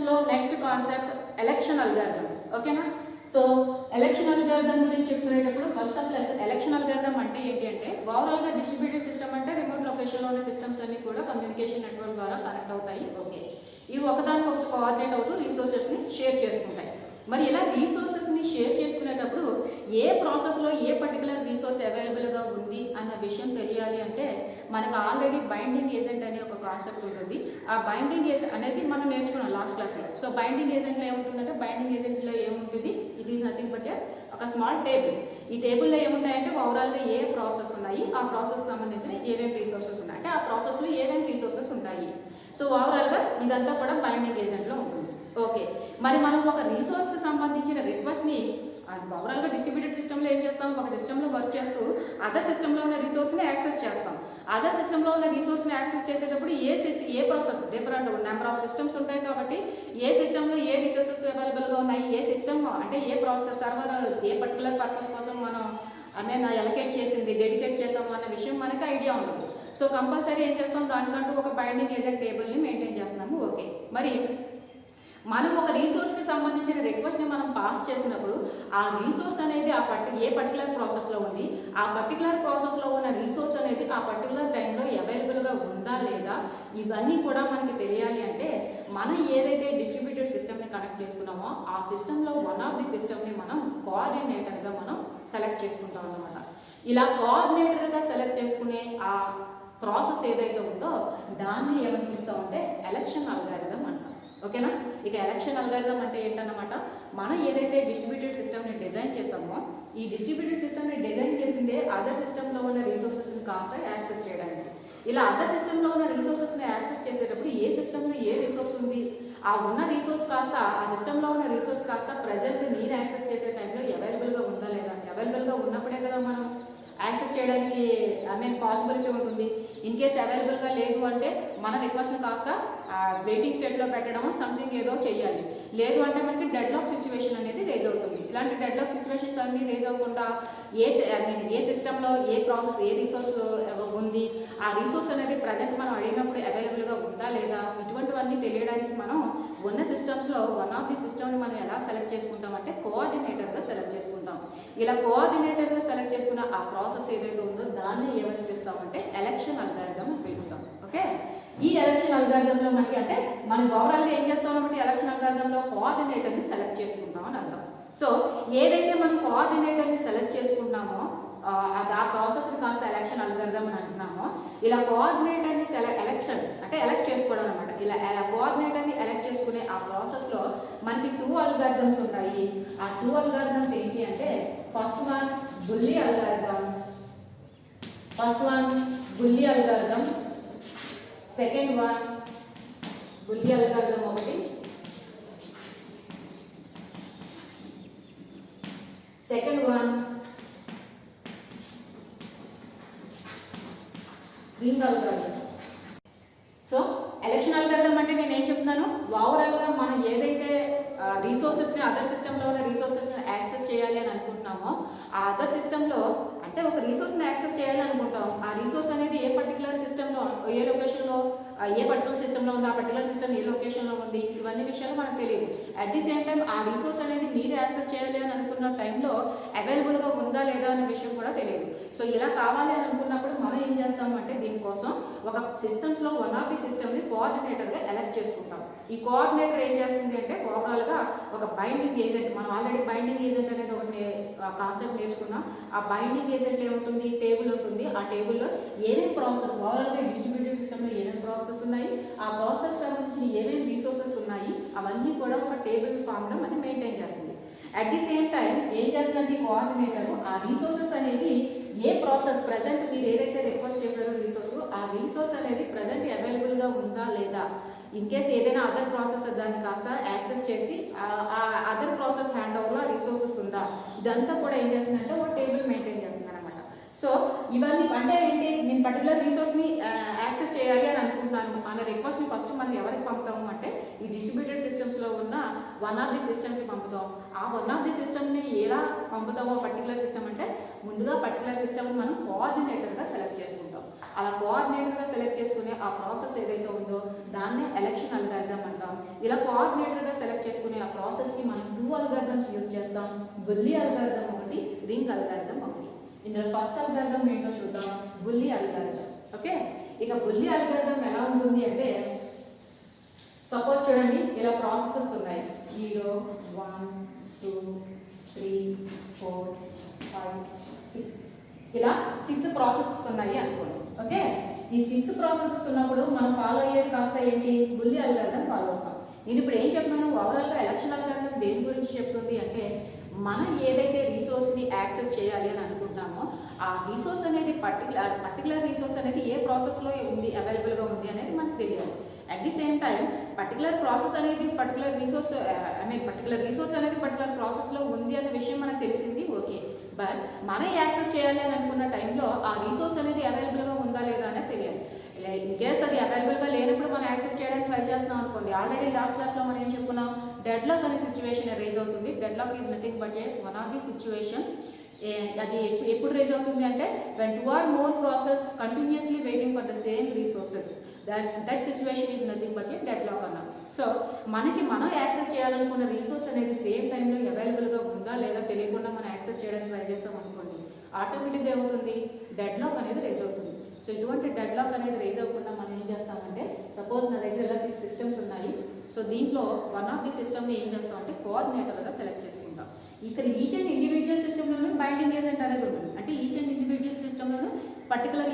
లో next concept election algorithms. ఓకేనా? So election algorithm గురించి చెప్పుకునేటప్పుడు ఫస్ట్ అసలు ఎలక్షన్ అల్గారిథం అంటే ఏంటి అంటే ఓవరాల్ గా డిస్ట్రిబ్యూటెడ్ సిస్టమ్ అంటే రిమోట్ లొకేషన్ లో ఉన్న సిస్టమ్స్ అన్ని కూడా కమ్యూనికేషన్ నెట్వర్క్ ద్వారా కనెక్ట్ అవుతాయి. ఓకే, ఇవి ఒకదానికి ఒకటి కోఆర్డినేట్ అవుతూ రిసోర్సెస్ ని షేర్ చేసుకుంటాయి. మరి ఇలా రిసోర్సెస్ ని షేర్ చేసుకునేటప్పుడు ఏ ప్రాసెస్ లో ఏ పర్టికులర్ రిసోర్స్ అవైలబుల్ గా ఉంది అన్న విషయం తెలియాలి అంటే మనకు ఆల్రెడీ బైండింగ్ ఏజెంట్ అనే ఒక కాన్సెప్ట్ ఉంటుంది. ఆ బైండింగ్ ఏజెంట్ అనేది మనం నేర్చుకున్నాం లాస్ట్ క్లాస్ లో. సో బైండింగ్ ఏజెంట్ లో ఏముంటుందంటే బైండింగ్ ఏజెంట్ లో ఏముంటుంది, ఇట్ ఈస్ నథింగ్ బట్ ఒక స్మాల్ టేబుల్. ఈ టేబుల్లో ఏముంటాయంటే ఓవరాల్ గా ఏ ప్రాసెస్ ఉన్నాయి, ఆ ప్రాసెస్ సంబంధించిన ఏమేమి రిసోర్సెస్ ఉన్నాయి, అంటే ఆ ప్రాసెస్ లో ఏమేమి రిసోర్సెస్ ఉంటాయి. సో ఓవరాల్ గా ఇదంతా కూడా బైండింగ్ ఏజెంట్ లో ఉంటుంది. ఓకే, మరి మనం ఒక రిసోర్స్ కి సంబంధించిన రిక్వెస్ట్ ని ఓవరాల్ గా డిస్ట్రిబ్యూటెడ్ సిస్టమ్ లో ఏం చేస్తాం, ఒక సిస్టమ్ లో వర్క్ చేస్తూ అదర్ సిస్టమ్ లో ఉన్న రిసోర్స్ ని యాక్సెస్ చేస్తాం. అదర్ సిస్టమ్ లో ఉన్న రిసోర్స్ ని యాక్సెస్ చేసేటప్పుడు ఏ process different number of systems ఉంటాయి కాబట్టి ఏ సిస్టమ్ లో ఏ రిసోర్సెస్ అవైలబుల్ గా ఉన్నాయి, ఏ సిస్టమ్ అంటే ఏ ప్రాసెస్ సర్వర్ ఏ పర్టికులర్ పర్పస్ కోసం మనం అలొకేట్ చేసింది, డెడికేట్ చేసాము అన్న విషయం మనకి ఐడియా ఉండదు. సో కంపల్సరీ ఏం చేస్తాం, దానికంటూ ఒక బైండింగ్ ఏజెంట్ టేబుల్ ని మెయింటైన్ చేస్తున్నాము. ఓకే, మరి మనం ఒక రిసోర్స్ కి సంబంధించిన రిక్వెస్ట్ ని మనం పాస్ చేసినప్పుడు ఆ రిసోర్స్ అనేది ఏ పర్టికులర్ ప్రాసెస్ లో ఉంది, ఆ పర్టికులర్ ప్రాసెస్ లో ఉన్న రిసోర్స్ అనేది ఆ పర్టికులర్ టైంలో అవైలబుల్ గా ఉందా లేదా, ఇవన్నీ కూడా మనకి తెలియాలి అంటే మనం ఏదైతే డిస్ట్రిబ్యూటెడ్ సిస్టమ్ ని కనెక్ట్ చేసుకున్నామో ఆ సిస్టమ్ లో వన్ ఆఫ్ ది సిస్టమ్ ని మనం కోఆర్డినేటర్ గా మనం సెలెక్ట్ చేసుకుంటాం అన్నమాట. ఇలా కోఆర్డినేటర్ గా సెలెక్ట్ చేసుకునే ఆ ప్రాసెస్ ఏదైతే ఉందో దాన్ని ఏమని పిలుస్తామంటే ఎలక్షన్ అల్గారిథం అంటాం. ఓకేనా? ఇక ఎలక్షన్ అల్గారిథం అంటే ఏంటన్నమాట, మనం ఏదైతే డిస్ట్రిబ్యూటెడ్ సిస్టమ్ ని డిజైన్ చేసామో ఈ డిస్ట్రిబ్యూటెడ్ సిస్టమ్ ని డిజైన్ చేసిందే అదర్ సిస్టమ్ లో ఉన్న రిసోర్సెస్ ని కాస్త యాక్సెస్ చేయడానికి. ఇలా అదర్ సిస్టమ్ లో ఉన్న రిసోర్సెస్ ని యాక్సెస్ చేసేటప్పుడు ఏ సిస్టమ్ లో ఏ రిసోర్స్ ఉంది, ఆ ఉన్న రిసోర్స్ కాస్త ఆ సిస్టమ్ లో ఉన్న రిసోర్స్ కాస్త ప్రజెంట్ మీరు యాక్సెస్ చేసే టైంలో అవైలబుల్ గా ఉందా లేదా, అవైలబుల్ గా ఉన్నప్పుడే కదా మనం యాక్సెస్ చేయడానికి పాసిబిలిటీ ఉంటుంది. ఇన్ కేస్ అవైలబుల్ గా లేదు అంటే మన రిక్వెస్ట్ కాస్త వెయిటింగ్ స్టేట్ లో పెట్టడం సంథింగ్ ఏదో చేయాలి. లేదు అంటే మనకి డెడ్ లాక్ సిచ్యువేషన్ అనేది రేజ్ అవుతుంది. ఇలాంటి డెడ్ లాక్ సిచ్యువేషన్స్ అన్ని రేజ్ అవ్వకుండా ఏ సిస్టమ్ లో ఏ ప్రాసెస్ ఏ రిసోర్స్ ఉంది, ఆ రిసోర్స్ అనేది ప్రజెంట్ మనం అడిగినప్పుడు అవైలబుల్ గా ఉందా లేదా, ఇటువంటివన్నీ తెలియడానికి మనం ఉన్న సిస్టమ్స్ లో వన్ ఆఫ్ ది సిస్టమ్ ని మనం ఎలా సెలెక్ట్ చేసుకుంటాం అంటే కోఆర్డినేటర్ గా సెలెక్ట్ చేసుకుంటాం. ఇలా కోఆర్డినేటర్ గా సెలెక్ట్ చేసుకున్న ఆ ప్రాసెస్ ఏదైతే ఉందో దాన్ని ఏమని పిలుస్తామంటే ఎలక్షన్ అల్గారిథం అని పిలుస్తాం. ఓకే, ఈ ఎలక్షన్ అల్గారిథం లో మనకి అంటే మనం ఓవరాల్ గా ఏం చేస్తాం అంటే ఎలక్షన్ అల్గారిథం లో కోఆర్డినేటర్ ని సెలెక్ట్ చేసుకుంటాం అని అర్థం. సో ఏదైతే మనం కోఆర్డినేటర్ ని సెలెక్ట్ చేసుకున్నామో ఆ ప్రాసెస్ ని కాస్త ఎలక్షన్ అల్గారిథం అని అంటున్నామో, ఇలా కోఆర్డినేటర్ ని ఎలక్ట్ చేసుకోవడం అనమాట. ఇలా కోఆర్డినేటర్ ని ఎలక్ట్ చేసుకునే ఆ ప్రాసెస్ లో మనకి 2 అల్గారిథమ్స్ ఉంటాయి. ఆ 2 అల్గారిథమ్స్ ఏంటి అంటే ఫస్ట్ వన్ బుల్లి అల్గారిథం, సెకండ్ వన్ బుల్లి అల్గారిథం ఒకటి, second one ring algorithm. So election algorithm అంటే నేను ఏం చెప్తున్నాను, ఓవరాల్ గా మనం ఏదైతే రిసోర్సెస్ ని అదర్ సిస్టమ్ లో ఉన్న రిసోర్సెస్ ని యాక్సెస్ చేయాలి అని అనుకుంటున్నామో ఆ అదర్ సిస్టమ్ లో అంటే ఒక రిసోర్స్ ని యాక్సెస్ చేయాలి అనుకుంటాం. ఆ రిసోర్స్ అనేది ఏ పర్టికులర్ సిస్టమ్ లో ఏ లొకేషన్ లో ఏ పర్టికులర్ సిస్టమ్ లో ఉంది, ఆ పర్టికులర్ సిస్టమ్ ఏ లొకేషన్ లో ఉంది, ఇవన్నీ విషయాలు మనకు తెలియదు. అట్ ది సేమ్ టైం ఆ రిసోర్స్ అనేది మీరు యాక్సెస్ చేయాలి అని అనుకున్న టైంలో అవైలబుల్ గా ఉందా లేదా అనే విషయం కూడా తెలియదు. సో ఇలా కావాలి అని అనుకున్నప్పుడు మనం ఏం చేస్తాము అంటే దీనికోసం ఒక సిస్టమ్స్ లో వన్ ఆఫ్ ది సిస్టమ్ ని కోఆర్డినేటర్ గా ఎలక్ట్ చేసుకుంటాం. ఈ కోఆర్డినేటర్ ఏం చేస్తుంది అంటే ఓవరాల్ గా ఒక బైండింగ్ ఏజెంట్, మనం ఆల్రెడీ బైండింగ్ ఏజెంట్ అనేది ఒకటి కాన్సెప్ట్ నేర్చుకున్నాం. ఆ బైండింగ్ ఏజెంట్ ఏముంటుంది, టేబుల్ ఉంటుంది. ఆ టేబుల్లో ఏమేమి ప్రాసెస్ ఓవరాల్ గా డిస్ట్రిబ్యూటెడ్ సిస్టమ్ లో ఏమేమి ప్రాసెస్ ఉన్నాయి, ఆ ప్రాసెస్ సంబంధించిన ఏమేమి రిసోర్సెస్ ఉన్నాయి అవన్నీ కూడా ఒక టేబుల్ ఫామ్ లో మనకి మెయింటైన్ చేస్తుంది. అట్ ది సేమ్ టైం ఏం చేస్తుందంటే కోఆర్డినేటర్ ఆ రిసోర్సెస్ అనేవి ఏ ప్రాసెస్ ప్రజెంట్ మీరు ఏదైతే రిక్వెస్ట్ చేశారో రిసోర్స్ ఆ రిసోర్స్ అనేది ప్రజెంట్ అవైలబుల్ గా ఉందా లేదా, ఇన్ కేస్ ఏదైనా అదర్ ప్రాసెస్ దాన్ని కాస్త యాక్సెస్ చేసి ఆ అదర్ ప్రాసెస్ హ్యాండ్ ఓవర్ లో రిసోర్సెస్ ఉందా, ఇదంతా కూడా ఏం చేస్తుందంటే ఒక టేబుల్ మెయింటైన్ చేస్తుంది అనమాట. సో ఇవన్నీ అంటే ఏంటి, నేను పర్టికులర్ రిసోర్స్ ని యాక్సెస్ చేయాలి అని అనుకుంటున్నాను అన్న రిక్వెస్ట్ ని ఫస్ట్ మనం ఎవరికి పంపుతాము అంటే ఈ డిస్ట్రిబ్యూటెడ్ సిస్టమ్స్ లో ఉన్న వన్ ఆఫ్ ది సిస్టమ్కి పంపుతాం. ఆ వన్ ఆఫ్ ది సిస్టమ్ని ఎలా పంపుతామో పర్టికులర్ సిస్టమ్ అంటే ముందుగా పర్టికులర్ సిస్టమ్ మనం కోఆర్డినేటర్గా సెలెక్ట్ చేసుకుంటాం. అలా కోఆర్డినేటర్గా సెలెక్ట్ చేసుకునే ఆ ప్రాసెస్ ఏదైతే ఉందో దాన్నే ఎలక్షన్ అల్గారిథం అంటాం. ఇలా కోఆర్డినేటర్గా సెలెక్ట్ చేసుకునే ఆ ప్రాసెస్కి మనం 2 అల్గారిథమ్స్ యూజ్ చేస్తాం. బుల్లి అల్గారిథం ఒకటి, రింగ్ అల్గారిథం ఒకటి. ఇందులో ఫస్ట్ అల్గారిథం ఏంటో చూద్దాం, బుల్లి అల్గారిథం. ఓకే, ఇక బుల్లి అల్గారిథం ఎలా ఉంటుంది అంటే సపోజ్ చూడండి, ఇలా ప్రాసెసెస్ ఉన్నాయి 0 1 2 3 4 5 6 ఇలా 6 ప్రాసెసెస్ ఉన్నాయి అనుకోండి. ఓకే, ఈ 6 ప్రాసెసెస్ ఉన్నప్పుడు మనం ఫాలో అయ్యేది కాస్త ఏంటి, బుల్లి అల్గారిథం ఫాలో అవుతాం. నేను ఇప్పుడు ఏం చెప్తున్నాను, ఓవరాల్గా ఎలక్షన్ అల్గారిథం దేని గురించి చెప్తుంది అంటే మనం ఏదైతే రిసోర్స్ని యాక్సెస్ చేయాలి అని అనుకుంటున్నామో ఆ రిసోర్స్ అనేది పర్టికులర్ రిసోర్స్ అనేది ఏ ప్రాసెస్లో ఉంది, అవైలబుల్గా ఉంది అనేది మనకు తెలియాలి. At the same time particular process అనేది పర్టికులర్ రిసోర్స్ అనేది పర్టికులర్ ప్రాసెస్లో ఉంది అనే విషయం మనకు తెలిసింది. ఓకే, బట్ మనం యాక్సెస్ చేయాలి అని అనుకున్న టైంలో ఆ రిసోర్స్ అనేది అవైలబుల్గా ఉందా లేదా అనేది తెలియాలి. ఇన్ కేస్ అది అవైలబుల్గా లేనప్పుడు మనం యాక్సెస్ చేయడానికి ట్రై చేస్తున్నాం అనుకోండి. ఆల్రెడీ లాస్ట్ క్లాస్లో మనం ఏం చెప్పుకున్నాం, డెడ్ లాక్ అనే సిచ్యువేషన్ రైజ్ అవుతుంది. Deadlock is nothing but one of the situation. అది ఎప్పుడు రైజ్ అవుతుంది అంటే when 2 or more process continuously waiting for the same resources, that situation is nothing but a deadlock అన్నాం. So మనం access చేయాలనుకున్న resource అనేది same టైంలో అవైలబుల్గా ఉందా లేదా తెలియకుండా మనం యాక్సెస్ చేయడానికి ట్రై చేస్తాం అనుకోండి, ఆటోమేటిక్గా ఏమవుతుంది, డెడ్ లాక్ అనేది రైజ్ అవుతుంది. సో ఇటువంటి డెడ్ లాక్ అనేది రైజ్ అవ్వకుండా మనం ఏం చేస్తామంటే సపోజ్ నా దగ్గర ఇలా 6 సిస్టమ్స్ ఉన్నాయి. సో దీంట్లో వన్ ఆఫ్ ది సిస్టమ్ని ఏం చేస్తామంటే కోఆర్డినేటర్గా సెలెక్ట్ చేసుకుంటాం. ఇక్కడ ఈచ్ అండ్ ఇండివిజువల్ సిస్టంలోనే బైండింగ్ ఏజెంట్ అనేది ఉంటుంది. అంటే ఈచ్ అండ్ ఇండివిజువల్ సిస్టంలోనూ పర్టికులర్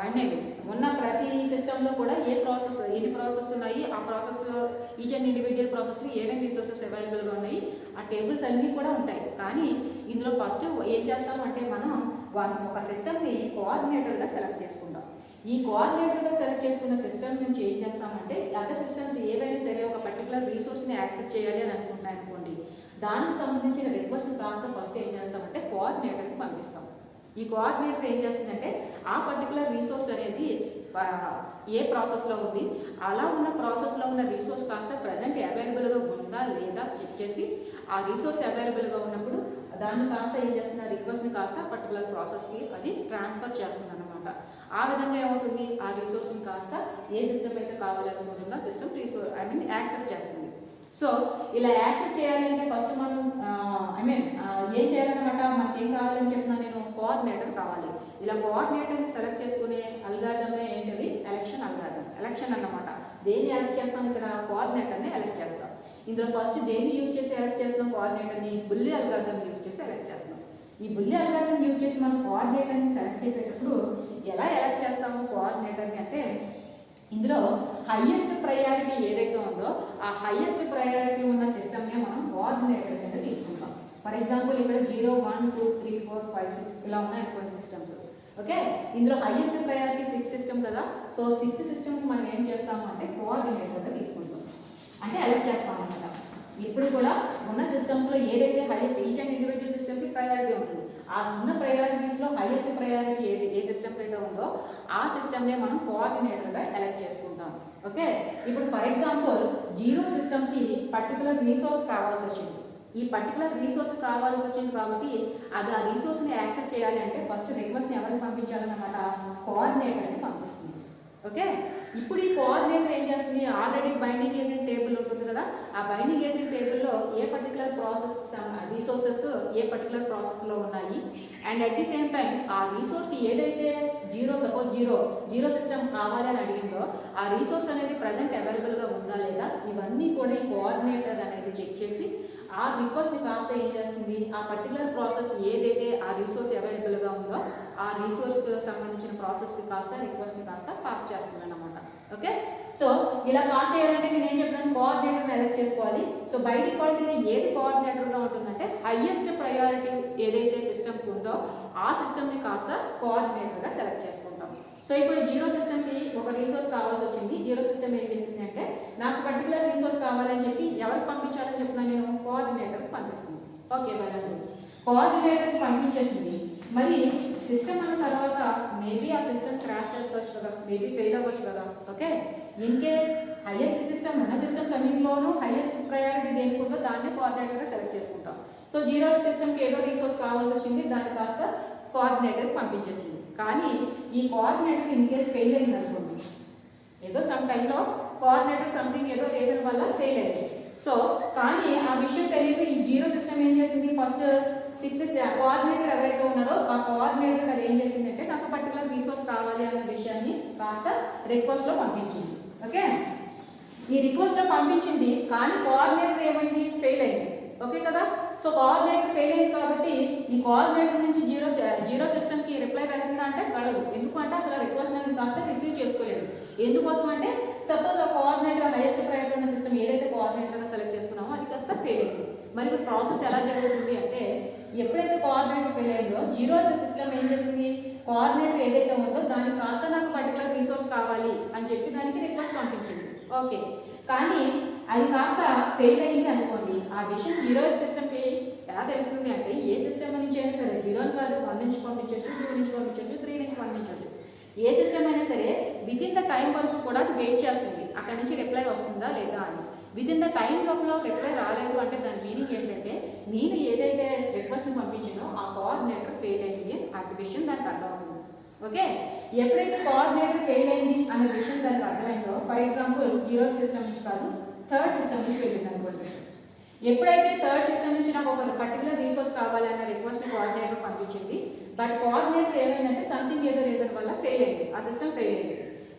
అనేది ఉన్న ప్రతి సిస్టంలో కూడా ఎన్ని ప్రాసెస్ ఉన్నాయి, ఆ ప్రాసెస్లో ఈచ్ అండ్ ఇండివిజువల్ ప్రాసెస్లో ఏమేమి రిసోర్సెస్ అవైలబుల్గా ఉన్నాయి, ఆ టేబుల్స్ అన్నీ కూడా ఉంటాయి. కానీ ఇందులో ఫస్ట్ ఏం చేస్తామంటే మనం ఒక సిస్టమ్ని కోఆర్డినేటర్గా సెలెక్ట్ చేసుకుంటాం. ఈ కోఆర్డినేటర్గా సెలెక్ట్ చేసుకున్న సిస్టమ్ నుంచి ఏం చేస్తామంటే అదర్ సిస్టమ్స్ ఏవైనా సరే ఒక పర్టికులర్ రిసోర్స్ని యాక్సెస్ చేయాలి అని అనుకుంటున్నాయి అనుకోండి, దానికి సంబంధించిన రిక్వెస్ట్ కాస్త ఫస్ట్ ఏం చేస్తామంటే కోఆర్డినేటర్కి పంపిస్తాం. ఈ కోఆర్డినేటర్ ఏం చేస్తుందంటే ఆ పర్టికులర్ రిసోర్స్ అనేది ఏ ప్రాసెస్లో ఉంది, అలా ఉన్న ప్రాసెస్లో ఉన్న రిసోర్స్ కాస్త ప్రజెంట్ అవైలబుల్గా ఉందా లేదా చెక్ చేసి ఆ రిసోర్స్ అవైలబుల్గా ఉన్నప్పుడు దాన్ని కాస్త ఏం చేస్తున్న రిక్వెస్ట్ని కాస్త పర్టికులర్ ప్రాసెస్కి అది ట్రాన్స్ఫర్ చేస్తుంది అనమాట. ఆ విధంగా ఏమవుతుంది, ఆ రిసోర్స్ని కాస్త ఏ సిస్టమ్ అయితే కావాలనుకుంటుందో సిస్టమ్ యాక్సెస్ చేస్తుంది. సో ఇలా యాక్సెస్ చేయాలంటే ఫస్ట్ మనం ఏం చేయాలన్నమాట, మనకి ఏం కావాలని చెప్పినా నేను కోఆర్డినేటర్ కావాలి. ఇలా కోఆర్డినేటర్ని సెలెక్ట్ చేసుకునే అల్గారిథమే ఏంటది, ఎలక్షన్ అన్నమాట. దేన్ని ఎలక్ట్ చేస్తాం, ఇక్కడ కోఆర్డినేటర్ని ఎలక్ట్ చేస్తాం. ఇందులో ఫస్ట్ దేన్ని యూజ్ చేసి ఎలక్ట్ చేస్తాం, కోఆర్డినేటర్ని బుల్లి అల్గారిథం యూజ్ చేసి ఎలక్ట్ చేస్తాం. ఈ బుల్లి అల్గారిథం యూజ్ చేసి మనం కోఆర్డినేటర్ని సెలెక్ట్ చేసేటప్పుడు ఎలా ఎలక్ట్ చేస్తాము కోఆర్డినేటర్ని అంటే ఇందులో హైయెస్ట్ ప్రయారిటీ ఏదైతే ఉందో ఆ హైయెస్ట్ ప్రయారిటీ ఉన్న సిస్టమ్నే మనం కోఆర్డినేటర్ కింద తీసుకుంటాం. ఫర్ ఎగ్జాంపుల్ ఇక్కడ 0 1 2 3 4 5 6 ఇలా ఉన్నాయి కొన్ని సిస్టమ్స్. ఓకే, ఇందులో హైయెస్ట్ ప్రయారిటీ 6 సిస్టమ్ కదా. సో 6 సిస్టమ్కి మనం ఏం చేస్తాము అంటే కోఆర్డినేటర్గా తీసుకుంటాం, అంటే ఎలక్ట్ చేస్తాం అనమాట. ఇప్పుడు కూడా ఉన్న సిస్టమ్స్లో ఏదైతే హైయెస్ట్ ఈచ్ అండ్ ఇండివిజువల్ సిస్టమ్కి ప్రయారిటీ ఉంటుంది, ఆ ఉన్న ప్రయారిటీస్లో హైయెస్ట్ ప్రయారిటీ ఏ సిస్టమ్ అయితే ఉందో ఆ సిస్టమ్నే మనం కోఆర్డినేటర్గా ఎలక్ట్ చేసుకుంటాం. ఓకే, ఇప్పుడు ఫర్ ఎగ్జాంపుల్ 0 సిస్టమ్కి పర్టికులర్ రిసోర్స్ కావాల్సి వచ్చింది. ఈ పర్టికులర్ రిసోర్స్ కావాల్సి వచ్చింది కాబట్టి అది ఆ రిసోర్స్ని యాక్సెస్ చేయాలి అంటే ఫస్ట్ రిక్వెస్ట్ని ఎవరికి పంపించాలన్నమాట, కోఆర్డినేటర్ని పంపిస్తుంది. ఓకే, ఇప్పుడు ఈ కోఆర్డినేటర్ ఏం చేస్తుంది, ఆల్రెడీ బైండింగ్ ఏజెంట్ టేబుల్ ఉంటుంది కదా, ఆ బైండింగ్ ఏజెంట్ టేబుల్లో ఏ పర్టికులర్ ప్రాసెస్ రిసోర్సెస్ ఏ పర్టికులర్ ప్రాసెస్లో ఉన్నాయి and at the same time ఆ రిసోర్స్ ఏదైతే సపోజ్ జీరో సిస్టమ్ కావాలని అడిగిందో ఆ రిసోర్స్ అనేది ప్రజెంట్ అవైలబుల్గా ఉందా లేదా ఇవన్నీ కూడా ఈ కోఆర్డినేటర్ అనేది చెక్ చేసి ఆ రిక్వెస్ట్ని కాస్త ఏం చేస్తుంది, ఆ పర్టికులర్ ప్రాసెస్ ఏదైతే ఆ రిసోర్స్ అవైలబుల్గా ఉందో ఆ రిసోర్స్కి సంబంధించిన ప్రాసెస్కి కాస్త రిక్వెస్ట్ని కాస్త పాస్ చేస్తుంది అన్నమాట. ఓకే, సో ఇలా పాస్ చేయాలంటే నేను ఏం చెప్తాను, కోఆర్డినేటర్ని ఎలక్ట్ చేసుకోవాలి. సో బై డిఫాల్ట్గా ఏది కోఆర్డినేటర్గా ఉంటుందంటే హైయెస్ట్ ప్రయారిటీ ఏదైతే సిస్టమ్కి ఉందో ఆ సిస్టమ్ని కాస్త కోఆర్డినేటర్గా సెలెక్ట్ చేసుకుంటాం. సో ఇప్పుడు 0 సిస్టమ్కి ఒక రిసోర్స్ కావాల్సి వచ్చింది. 0 సిస్టమ్ ఏం చేసింది అంటే నాకు పర్టికులర్ రిసోర్స్ కావాలని చెప్పి ఎవరికి పంపించాలని చెప్తున్నా నేను, కోఆర్డినేటర్కి పంపిస్తుంది. ఓకే, బాగా కోఆర్డినేటర్కి పంపించేసింది. మరి సిస్టమ్ అన్న తర్వాత మేబీ ఆ సిస్టమ్ క్రాష్ అయిపోవచ్చు కదా, మేబీ ఫెయిల్ అవ్వచ్చు కదా. Okay, in case highest system ఉన్న సిస్టమ్స్ అన్నింటిలోనూ హైయెస్ట్ ప్రయారిటీ దేనికి ఉందో దాన్ని కోఆర్డినేటర్గా సెలెక్ట్ చేసుకుంటాం. సో జీరో సిస్టమ్కి ఏదో రీసోర్స్ కావాల్సి వచ్చింది, దాన్ని కాస్త కోఆర్డినేటర్కి పంపించేసింది. కానీ ఈ కోఆర్డినేటర్ ఇన్ కేస్ ఫెయిల్ అయింది అనుకోండి, ఏదో సమ్ టైంలో కోఆర్డినేటర్ సంథింగ్ ఏదో రీజన్ వల్ల ఫెయిల్ అయింది. సో కానీ ఆ విషయం తెలియదు. ఈ జీరో సిస్టమ్ ఏం చేసింది, ఫస్ట్ 6 కోఆర్డినేటర్ ఎవరైతే ఉన్నారో ఆ కోఆర్డినేటర్ అది ఏం చేసిందంటే నాకు పర్టికులర్ రీసోర్స్ కావాలి అన్న విషయాన్ని కాస్త రిక్వెస్ట్లో పంపించింది. ఓకే, ఈ రిక్వెస్ట్లో పంపించింది కానీ కోఆర్డినేటర్ ఏమైంది, ఫెయిల్ అయింది. ఓకే కదా. సో కోఆర్డినేటర్ ఫెయిల్ అయింది కాబట్టి ఈ కోఆర్డినేటర్ నుంచి జీరో సిస్టమ్కి రిప్లై వెళ్తుందా అంటే వెళ్ళదు. ఎందుకంటే అసలు రిక్వెస్ట్ అనేది కాస్త రిసీవ్ చేసుకోలేదు. ఎందుకోసం అంటే సపోజ్ ఆ కోఆర్డినేటర్ హైయెస్ట్ ప్రయారిటీ ఉన్న సిస్టమ్ ఏదైతే కోఆర్డినేటర్గా సెలెక్ట్ చేసుకున్నామో అది కాస్త ఫెయిల్ అయింది. మరి ఇప్పుడు ప్రాసెస్ ఎలా జరుగుతుంది అంటే ఎప్పుడైతే కోఆర్డినేటర్ ఫెయిల్ అయిందో జీరో సిస్టమ్ ఏం చేసింది, కోఆర్డినేటర్ ఏదైతే ఉందో దానికి కాస్త నాకు పర్టికులర్ రీసోర్స్ కావాలి అని చెప్పి దానికి రిక్వెస్ట్ పంపించింది. ఓకే, కానీ అది కాస్త ఫెయిల్ అయింది అనుకోండి, ఆ విషయం జీరో సిస్టమ్కి ఎలా తెలుస్తుంది అంటే ఏ సిస్టమ్ నుంచి అయినా సరే, జీరో కాదు 1 నుంచి పంపించవచ్చు, 2 నుంచి పంపించవచ్చు, 3 నుంచి పంపించవచ్చు, ఏ సిస్టమ్ అయినా సరే వితిన్ ద టైం వరకు కూడా వెయిట్ చేస్తుంది అక్కడ నుంచి రిప్లై వస్తుందా లేదా అని. వితిన్ ద టైం లోపల రిప్లై రాలేదు అంటే దాని మీనింగ్ ఏంటంటే నేను ఏదైతే రిక్వెస్ట్ని పంపించినో ఆ కోఆర్డినేటర్ ఫెయిల్ అయింది అనే విషయం దానికి అర్థమవుతుంది. ఓకే, ఎప్పుడైతే కోఆర్డినేటర్ ఫెయిల్ అయింది అనే విషయం దానికి అర్థమైందో, ఫర్ ఎగ్జాంపుల్ జీరో సిస్టమ్ నుంచి కాదు థర్డ్ సిస్టమ్ నుంచి వెళ్ళింది అనుకోండి. ఎప్పుడైతే థర్డ్ సిస్టమ్ నుంచి నాకు ఒక పర్టికులర్ రీసోర్స్ కావాలన్న రిక్వెస్ట్ని కోఆర్డినేటర్ పంపించింది, బట్ కోఆర్డినేటర్ ఏమైందంటే సంథింగ్ ఏదో రీజన్ వల్ల ఫెయిల్ అయింది, ఆ సిస్టమ్ ఫెయిల్ అయింది.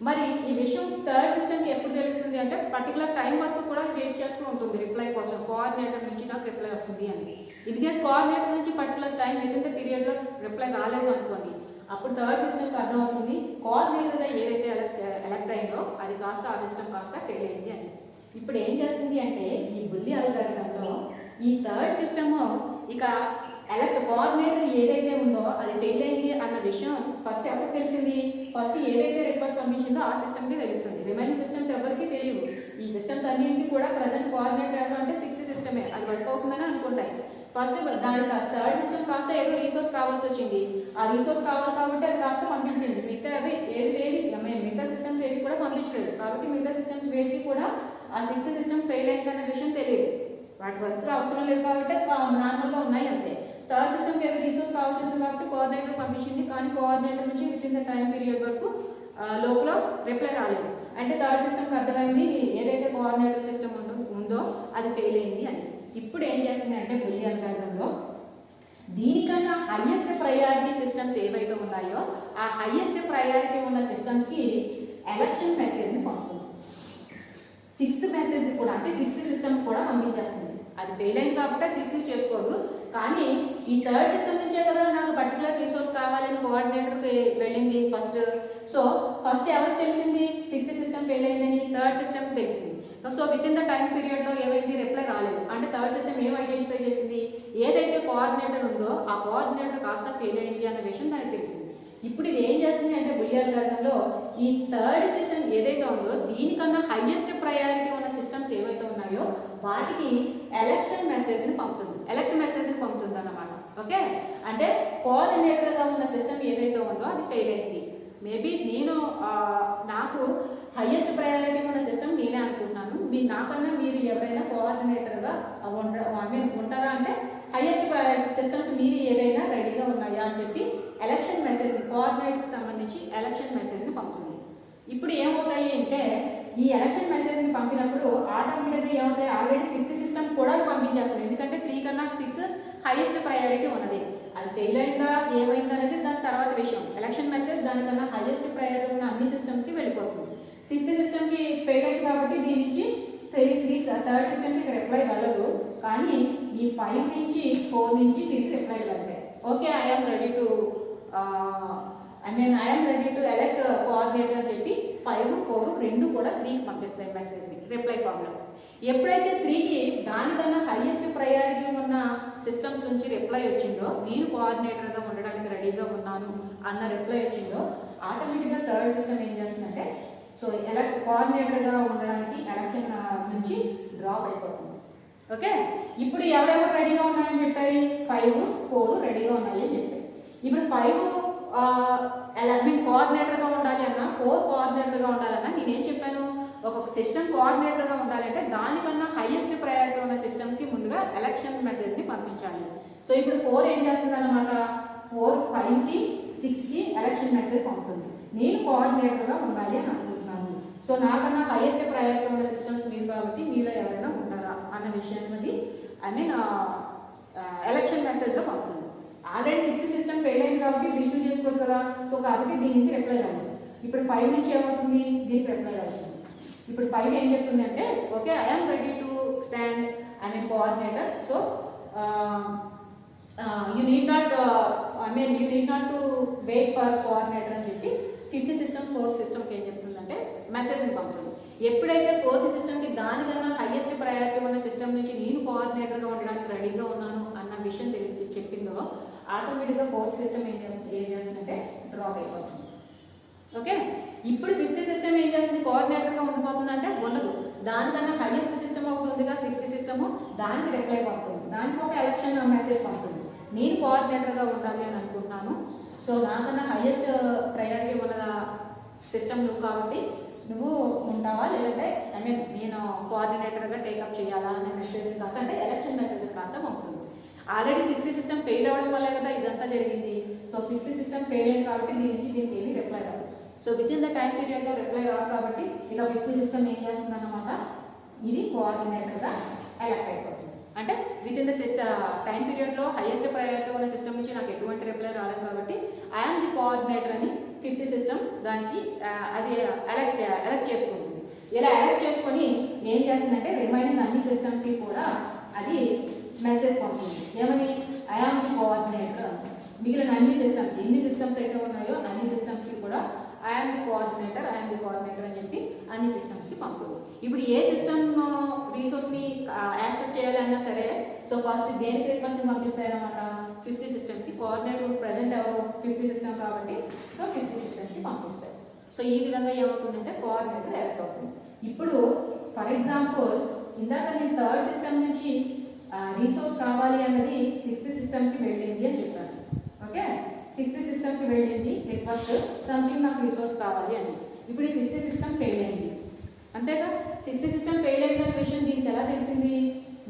మరి ఈ విషయం థర్డ్ సిస్టమ్కి ఎప్పుడు తెలుస్తుంది అంటే పర్టికులర్ టైం వరకు కూడా వెయిట్ చేస్తూ ఉంటుంది రిప్లై కోసం, కోఆర్డినేటర్ నుంచి నాకు రిప్లై వస్తుంది అని. ఇన్ కేస్ కోఆర్డినేటర్ నుంచి పర్టికులర్ టైం విత్ ద పీరియడ్లో రిప్లై రాలేదు అనుకోండి, అప్పుడు థర్డ్ సిస్టమ్కి అర్థమవుతుంది కోఆర్డినేటర్గా ఏదైతే ఎలక్ట్ అయిందో అది కాస్త ఆ సిస్టమ్ కాస్త ఫెయిల్ అయింది అని. ఇప్పుడు ఏం చేస్తుంది అంటే ఈ బుల్లి అల్గారిథంలో ఈ థర్డ్ సిస్టమ్ ఇక కోఆర్డినేటర్ ఏదైతే ఉందో అది ఫెయిల్ అయింది అన్న విషయం ఫస్ట్ ఎవరికి తెలిసింది, ఫస్ట్ ఏదైతే రిక్వెస్ట్ పంపించిందో ఆ సిస్టమ్కి తెలుస్తుంది. రిమైనింగ్ సిస్టమ్స్ ఎవరికి తెలియదు. ఈ సిస్టమ్స్ అన్నింటికి కూడా ప్రజెంట్ కోఆర్డినేటర్ ఎవరు అంటే 6 సిస్టమే, అది వర్క్ అవుతుందని అనుకుంటాయి. ఫస్ట్ దానికి థర్డ్ సిస్టమ్ కాస్త ఏదో రీసోర్స్ కావాల్సి వచ్చింది, ఆ రీసోర్స్ కావాలి కాబట్టి అది కాస్త పంపించింది. మిగతా అవి మిగతా సిస్టమ్స్ ఏవి కూడా పంపించలేదు కాబట్టి మిగతా సిస్టమ్స్ వేటికి కూడా ఆ 6th సిస్టమ్ ఫెయిల్ అయిందన్న విషయం తెలియదు. వాటి వర్క్ అవసరం లేదు కాబట్టి నార్మల్గా ఉన్నాయి అంతే. థర్డ్ సిస్టమ్కి ఏదో రీసోర్స్ కావాల్సింది కాబట్టి కోఆర్డినేటర్ పంపించింది, కానీ కోఆర్డినేటర్ నుంచి with in the time period వరకు లోపల రిప్లై రాలేదు. అంటే థర్డ్ సిస్టమ్కి అర్థమైంది ఏదైతే కోఆర్డినేటర్ సిస్టమ్ ఉందో అది ఫెయిల్ అయింది అని. ఇప్పుడు ఏం చేస్తుంది అంటే బుల్లి అల్గారిథంలో దీనికన్నా హైయెస్ట్ ప్రయారిటీ సిస్టమ్స్ ఏవైతే ఉన్నాయో ఆ హైయెస్ట్ ప్రయారిటీ ఉన్న సిస్టమ్స్కి ఎలక్షన్ మెసేజ్ని పంపుతుంది. 6th మెసేజ్ కూడా అంటే 6th సిస్టమ్ కూడా పంపించేస్తుంది. అది ఫెయిల్ అయింది కాబట్టి అది రిసీవ్ చేసుకోదు, కానీ ఈ థర్డ్ సిస్టమ్ నుంచే కదా నాకు పర్టికులర్ రీసోర్స్ కావాలని కోఆర్డినేటర్కి వెళ్ళింది ఫస్ట్. సో ఫస్ట్ ఎవరికి తెలిసింది 6th సిస్టమ్ ఫెయిల్ అయిందని, థర్డ్ సిస్టమ్కి తెలిసింది. So within the time పీరియడ్లో ఏమైంది, రిప్లై రాలేదు. అంటే థర్డ్ సిస్టమ్ ఏం ఐడెంటిఫై చేసింది, ఏదైతే కోఆర్డినేటర్ ఉందో ఆ కోఆర్డినేటర్ కాస్త ఫెయిల్ అయింది అనే విషయం దానికి తెలిసింది. ఇప్పుడు ఇది ఏం చేస్తుంది అంటే బుల్లి అల్గారిథంలో ఈ థర్డ్ సిస్టమ్ ఏదైతే ఉందో దీనికన్నా హైయెస్ట్ ప్రయారిటీ ఉన్న సిస్టమ్స్ ఏవైతే ఉన్నాయో వాటికి ఎలక్షన్ మెసేజ్ని పంపుతుంది అన్నమాట. ఓకే, అంటే కోఆర్డినేటర్గా ఉన్న సిస్టమ్ ఏదైతే ఉందో అది ఫెయిల్ అయింది. మేబీ నాకు హైయెస్ట్ ప్రయారిటీ ఉన్న సిస్టమ్ నేనే అనుకుంటున్నాను, నాకన్నా మీరు ఎవరైనా కోఆర్డినేటర్గా ఉంటారా అంటే హైయెస్ట్ సిస్టమ్స్ మీరు ఏవైనా రెడీగా ఉన్నాయా అని చెప్పి ఎలక్షన్ మెసేజ్ కోఆర్డినేటర్కి సంబంధించి ఎలక్షన్ మెసేజ్ని పంపుతుంది. ఇప్పుడు ఏమవుతాయి అంటే ఈ ఎలక్షన్ మెసేజ్ని పంపినప్పుడు ఆటోమేటిక్గా ఏమవుతాయి, ఆల్రెడీ 6th సిస్టమ్ కూడా పంపించేస్తుంది. ఎందుకంటే 3 కన్నా 6 హైయెస్ట్ ప్రయారిటీ ఉన్నది. అది ఫెయిల్ అయిందా ఏమైందా అనేది దాని తర్వాత విషయం. ఎలక్షన్ మెసేజ్ దానికన్నా హైయెస్ట్ ప్రయారిటీ ఉన్న అన్ని సిస్టమ్స్కి వెళ్ళిపోతుంది. 6th సిస్టమ్కి ఫెయిల్ అయింది కాబట్టి దీని నుంచి థర్డ్ సిస్టమ్కి రిప్లై వెళ్ళదు, కానీ ఈ 5 నుంచి 4 నుంచి తిరిగి రిప్లై వెళ్తాయి. Okay, I'm ready to elect coordinator అని చెప్పి 5, 4 రెండు కూడా 3కి పంపిస్తాయి మెసేజ్ని రిప్లై ఫామ్లో. ఎప్పుడైతే 3కి దానికన్నా హైయెస్ట్ ప్రయారిటీ ఉన్న సిస్టమ్స్ నుంచి రిప్లై వచ్చిందో నేను కోఆర్డినేటర్గా ఉండడానికి రెడీగా ఉన్నాను అన్న రిప్లై వచ్చిందో ఆటోమేటిక్గా థర్డ్ సిస్టమ్ ఏం చేస్తుందంటే సో కోఆర్డినేటర్గా ఉండడానికి ఎలక్షన్ నుంచి డ్రాప్ అయిపోతుంది. ఓకే, ఇప్పుడు ఎవరెవరు రెడీగా ఉన్నాయని చెప్పారు, 5, 4 రెడీగా ఉన్నాయి అని చెప్పారు. ఇప్పుడు 5 మేము కోఆర్డినేటర్గా ఉండాలి అన్నా 4 కోఆర్డినేటర్గా ఉండాలన్నా నేనేం చెప్పాను, ఒక సిస్టమ్ కోఆర్డినేటర్గా ఉండాలంటే దానికన్నా హైయెస్ట్ ప్రయారిటీ ఉన్న సిస్టమ్స్కి ముందుగా ఎలక్షన్ మెసేజ్ని పంపించాలి. సో ఇప్పుడు 4 ఏం చేస్తుంది అనమాట, 4, 5కి 6కి ఎలక్షన్ మెసేజ్ పంపుతుంది. నేను కోఆర్డినేటర్గా ఉండాలి అని అనుకుంటున్నాను. సో నాకన్నా హైయెస్ట్ ప్రయారిటీ ఉన్న సిస్టమ్స్ మీరు కాబట్టి మీలో ఎవరైనా ఉంటారా అన్న విషయాన్ని ఎలక్షన్ మెసేజ్లో పంపుతుంది. ఆల్రెడీ 6th సిస్టమ్ ఫెయిల్ అయింది కాబట్టి రిసీవ్ చేసుకోదు కదా, సో కాబట్టి దీని నుంచి రిప్లై రాదు. ఇప్పుడు 5 నుంచి ఏమవుతుంది, దీనికి రిప్లై రాదు. ఇప్పుడు 5 ఏం చెప్తుంది అంటే okay I'm ready to stand I mean coordinator, so you need not to wait for coordinator అని చెప్పి 5th సిస్టమ్ 4th సిస్టమ్కి ఏం చెప్తుందంటే మెసేజ్ని పంపుతుంది. ఎప్పుడైతే 4th సిస్టమ్కి దానికన్నా హైయెస్ట్ ప్రయారిటీ ఉన్న సిస్టమ్ నుంచి నేను కోఆర్డినేటర్గా ఉండడానికి రెడీగా ఉన్నాను అన్న విషయం చెప్పిందో ఆటోమేటిక్గా 4th సిస్టమ్ ఏం చేస్తుందంటే డ్రాప్ అయిపోతుంది. ఓకే, ఇప్పుడు 5th సిస్టమ్ ఏం చేస్తుంది, కోఆర్డినేటర్గా ఉండిపోతుందంటే ఉండదు. దానికన్నా హైయెస్ట్ సిస్టమ్ ఒకటి ఉందిగా 6th సిస్టమ్, దానికి రిప్లై పంపుతుంది. దానికి ఒక ఎలక్షన్ మెసేజ్ పంపుతుంది. నేను కోఆర్డినేటర్గా ఉండాలి అని అనుకుంటున్నాను, సో నాకన్నా హైయెస్ట్ ప్రయారిటీ ఉన్న సిస్టమ్ నువ్వు కాబట్టి నువ్వు ఉంటావా లేదంటే ఐ మీన్ నేను కోఆర్డినేటర్గా టేకప్ చేయాలా అనే మెసేజ్ కాస్త అంటే ఎలక్షన్ మెసేజ్ కాస్త పంపుతుంది. ఆల్రెడీ 6th సిస్టమ్ ఫెయిల్ అవ్వడం వల్లే కదా ఇదంతా జరిగింది. సో 6th సిస్టమ్ ఫెయిల్ అయింది కాబట్టి దీని నుంచి దీనికి ఏమీ రిప్లై రాదు. So within the time పీరియడ్లో రిప్లై రాదు కాబట్టి ఇక 5th సిస్టమ్ ఏం చేస్తుంది అన్నమాట, ఇది కోఆర్డినేటర్గా ఎలక్ట్ అయిపోతుంది. అంటే విత్ ఇన్ ద టైం పీరియడ్లో హైయెస్ట్ ప్రయారిటీ ఉన్న సిస్టమ్ నుంచి నాకు ఎటువంటి రిప్లై రాలేదు కాబట్టి ఐఎమ్ ది కోఆర్డినేటర్ అని 5th సిస్టమ్ దానికి అది ఎలక్ట్ చేసుకుంటుంది. ఇలా ఎలక్ట్ చేసుకొని ఏం చేస్తుందంటే రిమైనింగ్ అన్ని సిస్టమ్స్కి కూడా అది మెసేజ్ పంపుతుంది. ఏమని, ఐఆమ్ ది కోఆర్డినేటర్. మిగిలిన అన్ని సిస్టమ్స్ ఎన్ని సిస్టమ్స్ అయితే ఉన్నాయో అన్ని సిస్టమ్స్కి కూడా ఐఆమ్ ది కోఆర్డినేటర్ అని చెప్పి అన్ని సిస్టమ్స్కి పంపుతుంది. ఇప్పుడు ఏ సిస్టమ్ రీసోర్స్ని యాక్సెస్ చేయాలన్నా సరే సో ఫస్ట్ దేనికి రిక్వెస్ట్ పంపిస్తారనమాట, 5th సిస్టమ్కి. కోఆర్డినేటర్ ప్రజెంట్ ఎవరు 5th సిస్టమ్ కాబట్టి సో 5th సిస్టమ్కి పంపిస్తారు. సో ఈ విధంగా ఏమవుతుందంటే కోఆర్డినేటర్ ఎలక్ట్ అవుతుంది. ఇప్పుడు ఫర్ ఎగ్జాంపుల్ ఇందాక నేను 3rd సిస్టమ్ నుంచి రీసోర్స్ కావాలి అన్నది 6th సిస్టమ్కి వెళ్ళింది అని చెప్పాను. ఓకే, 6th సిస్టమ్కి వెళ్ళింది రిక్వెస్ట్ సంథింగ్ నాకు రిసోర్స్ కావాలి అని. ఇప్పుడు ఈ 6th సిస్టమ్ ఫెయిల్ అయింది అంతేగా. 6th సిస్టమ్ ఫెయిల్ అయిందనే విషయం దీనికి ఎలా తెలిసింది,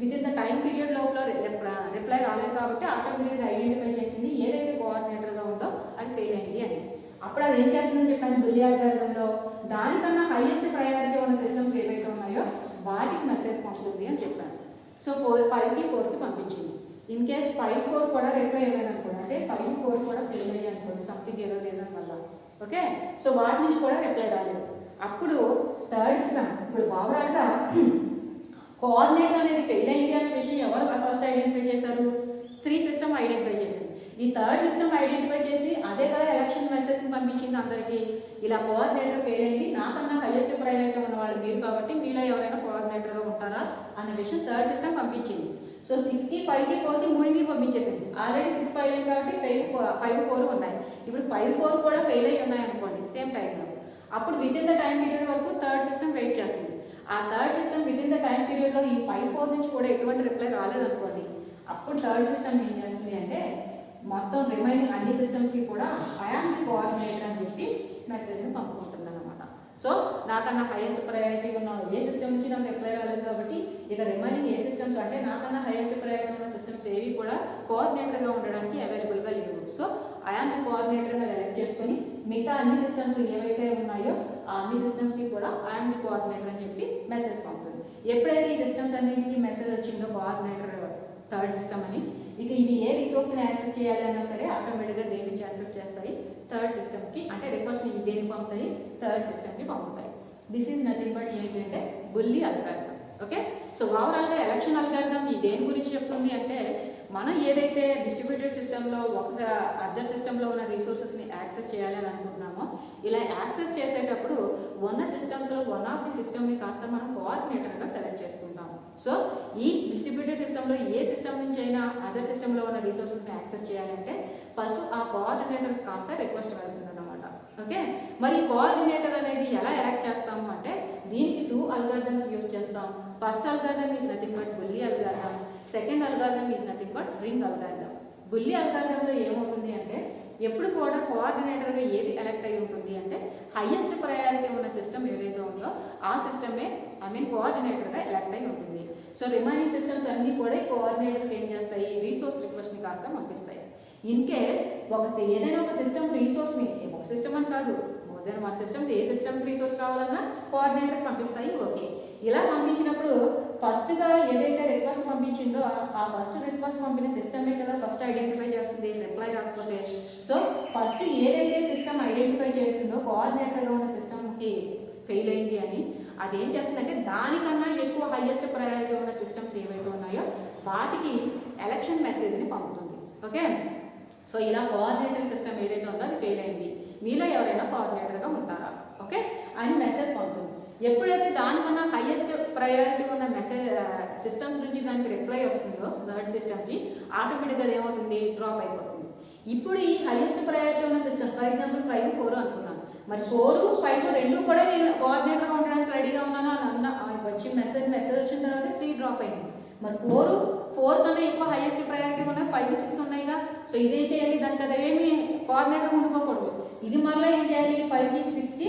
with in the time period లోపల రిప్లై రాలేదు కాబట్టి ఆటోమేటిక్గా ఐడెంటిఫై చేసింది ఏదైతే కోఆర్డినేటర్గా ఉందో అది ఫెయిల్ అయింది అని. అప్పుడు అది ఏం చేస్తుందని చెప్పాను, బుల్లి అల్గారిథంలో దానికన్నా హైయెస్ట్ ప్రయారిటీ ఉన్న సిస్టమ్స్ ఏవైతే ఉన్నాయో వాటికి మెసేజ్ పంపుతుంది అని చెప్పాను. సో 5కి 4కి పంపించింది. ఇన్ కేస్ 5, 4 కూడా రిప్లై ఇవ్వలేదు అనుకోండి, అంటే 5, 4 కూడా ఫెయిల్ అయ్యి అనుకోండి సంథింగ్ ఏదో రీజన్ వల్ల. ఓకే, సో వాటి నుంచి కూడా రిప్లై రాలేదు. అప్పుడు 3rd సిస్టమ్ ఇప్పుడు ఓవరాల్గా కోఆర్డినేటర్ అనేది ఫెయిల్ అయింది అనే విషయం ఎవరు ఫస్ట్ ఐడెంటిఫై చేశారు, 3 సిస్టమ్ ఐడెంటిఫై చేసింది. ఈ 3rd సిస్టమ్ ఐడెంటిఫై చేసి అదే కదా ఎలక్షన్ మెసేజ్ని పంపించింది అందరికీ. ఇలా కోఆర్డినేటర్ ఫెయిల్ అయింది, నాకన్నా హైయెస్ట్ ప్రయారిటీ ఉన్న వాళ్ళు మీరు కాబట్టి మీలో ఎవరైనా కోఆర్డినేటర్గా ఉంటారా అన్న విషయం 3rd సిస్టమ్ పంపించింది. సో 6కి 5కి 4కి 3కి పంపించేసింది. ఆల్రెడీ 6 ఫెయిల్ అయింది కాబట్టి 5, 4 ఉన్నాయి. ఇప్పుడు 5, 4 కూడా ఫెయిల్ అయ్యి ఉన్నాయి అనుకోండి సేమ్ టైంలో. అప్పుడు with in the time period వరకు 3rd సిస్టమ్ వెయిట్ చేస్తుంది. ఆ 3rd system with in the time పీరియడ్లో ఈ 5, 4 నుంచి కూడా ఎటువంటి రిప్లై రాలేదనుకోండి, అప్పుడు 3rd సిస్టమ్ ఏం చేస్తుంది అంటే మొత్తం రిమైనింగ్ అన్ని సిస్టమ్స్కి కూడా ఐఆమ్ ది కోఆర్డినేటర్ అని చెప్పి మెసేజ్ని పంపుకుంటుంది అనమాట. సో నాకన్నా హైయెస్ట్ ప్రయారిటీ ఉన్న ఏ సిస్టమ్ నుంచి నాకు రిప్లై రాలేదు కాబట్టి ఇక రిమైనింగ్ ఏ సిస్టమ్స్ అంటే నాకన్నా హైయెస్ట్ ప్రయారిటీ ఉన్న సిస్టమ్స్ ఏవి కూడా కోఆర్డినేటర్గా ఉండడానికి అవైలబుల్గా లేవు. సో ఐఆమ్ ది కోఆర్డినేటర్గా ఎలక్ట్ చేసుకొని మిగతా అన్ని సిస్టమ్స్ ఏవైతే ఉన్నాయో ఆ అన్ని సిస్టమ్స్కి కూడా ఐఆమ్ ది కోఆర్డినేటర్ అని చెప్పి మెసేజ్ పంపుతుంది. ఎప్పుడైతే ఈ సిస్టమ్స్ అన్నింటికి మెసేజ్ వచ్చిందో కోఆర్డినేటర్ 3rd సిస్టమ్ అని, ఇక ఇవి ఏ రిసోర్స్ని యాక్సెస్ చేయాలి అన్నా సరే ఆటోమేటిక్గా దేని నుంచి యాక్సెస్ చేస్తాయి 3rd సిస్టమ్కి, అంటే రిక్వెస్ట్ని దేనికి పంపుతాయి 3rd సిస్టమ్కి పంపుతాయి. దిస్ ఈజ్ నథింగ్ బట్ ఏంటి అంటే బుల్లి అల్గారిథం. ఓకే, సో ఓవరాల్గా ఎలక్షన్ అల్గారిథం ఈ దేని గురించి చెప్తుంది అంటే మనం ఏదైతే డిస్ట్రిబ్యూటెడ్ సిస్టంలో ఒక అదర్ సిస్టంలో ఉన్న రిసోర్సెస్ని యాక్సెస్ చేయాలి అని అనుకుంటున్నామో ఇలా యాక్సెస్ చేసేటప్పుడు ఉన్న సిస్టమ్స్లో వన్ ఆఫ్ ది సిస్టమ్ని కాస్త మనం కోఆర్డినేటర్గా సెలెక్ట్ చేసుకుంటాము. సో ఈ డిస్ట్రిబ్యూటెడ్ సిస్టంలో ఏ సిస్టమ్ నుంచి అయినా అదర్ సిస్టంలో ఉన్న రిసోర్సెస్ని యాక్సెస్ చేయాలంటే ఫస్ట్ ఆ కోఆర్డినేటర్ కాస్త రిక్వెస్ట్ వెళ్తుంది అన్నమాట. ఓకే, మరి కోఆర్డినేటర్ అనేది ఎలా ఎలక్ట్ చేస్తాము అంటే దీనికి 2 అల్గారిథమ్స్ యూజ్ చేస్తాం. First algorithm is nothing but bully algorithm, second algorithm is nothing but ring algorithm. Bully అల్గారిథంలో ఏమవుతుంది అంటే ఎప్పుడు కూడా కోఆర్డినేటర్గా ఏది ఎలక్ట్ అయి ఉంటుంది అంటే హైయెస్ట్ ప్రయారిటీ ఉన్న సిస్టమ్ ఏదైతే ఉందో ఆ సిస్టమే కోఆర్డినేటర్గా ఎలక్ట్ అయి ఉంటుంది. సో రిమైనింగ్ సిస్టమ్స్ అన్నీ కూడా కోఆర్డినేటర్కి ఏం చేస్తాయి, రీసోర్స్ రిక్వెస్ట్ని కాస్త పంపిస్తాయి. ఇన్ కేస్ ఏదైనా ఒక సిస్టమ్ రీసోర్స్ని, ఒక సిస్టమ్ అని కాదు, మోర్ దెన్ వన్ సిస్టమ్స్, ఏ సిస్టమ్ రీసోర్స్ కావాలన్నా కోఆర్డినేటర్కి పంపిస్తాయి. ఓకే, ఇలా పంపించినప్పుడు ఫస్ట్గా ఏదైతే రిక్వెస్ట్ పంపించిందో ఆ ఫస్ట్ రిక్వెస్ట్ పంపిన సిస్టమే కదా ఫస్ట్ ఐడెంటిఫై చేస్తుంది రిప్లై రాకపోతే. సో ఫస్ట్ ఏదైతే సిస్టమ్ ఐడెంటిఫై చేస్తుందో కోఆర్డినేటర్గా ఉన్న సిస్టమ్కి ఫెయిల్ అయింది అని, అదేం చేస్తుందంటే దానికన్నా ఎక్కువ హైయెస్ట్ ప్రయారిటీ ఉన్న సిస్టమ్స్ ఏవైతే ఉన్నాయో వాటికి ఎలక్షన్ మెసేజ్ని పంపుతుంది. ఓకే, సో ఇలా కోఆర్డినేటర్ సిస్టమ్ ఏదైతే ఉందో అది ఫెయిల్ అయింది, మీలో ఎవరైనా కోఆర్డినేటర్గా ఉంటారా ఓకే అని మెసేజ్ పంపుతుంది. ఎప్పుడైతే దానికన్నా హైయెస్ట్ ప్రయారిటీ ఉన్న మెసేజ్ సిస్టమ్స్ నుంచి దానికి రిప్లై వస్తుందో థర్డ్ సిస్టమ్కి, ఆటోమేటిక్గా ఏమవుతుంది, డ్రాప్ అయిపోతుంది. ఇప్పుడు ఈ హైయెస్ట్ ప్రయారిటీ ఉన్న సిస్టమ్స్, ఫర్ ఎగ్జాంపుల్ 5, 4 అనుకున్నాను, మరి 4, 5 రెండు కూడా నేను కోఆర్డినేటర్గా ఉండడానికి రెడీగా ఉన్నాను అని అన్న వచ్చి మెసేజ్ వచ్చిన తర్వాత 3 డ్రాప్ అయింది. మరి 4 కన్నా ఎక్కువ హైయెస్ట్ ప్రయారిటీ ఉన్నాయి, 5, 6 ఉన్నాయిగా. సో ఇదేం చేయాలి, దానికి అదేమి కోఆర్డినేటర్ ఉండిపోకూడదు, ఇది మళ్ళీ ఏం చేయాలి, 5కి 6కి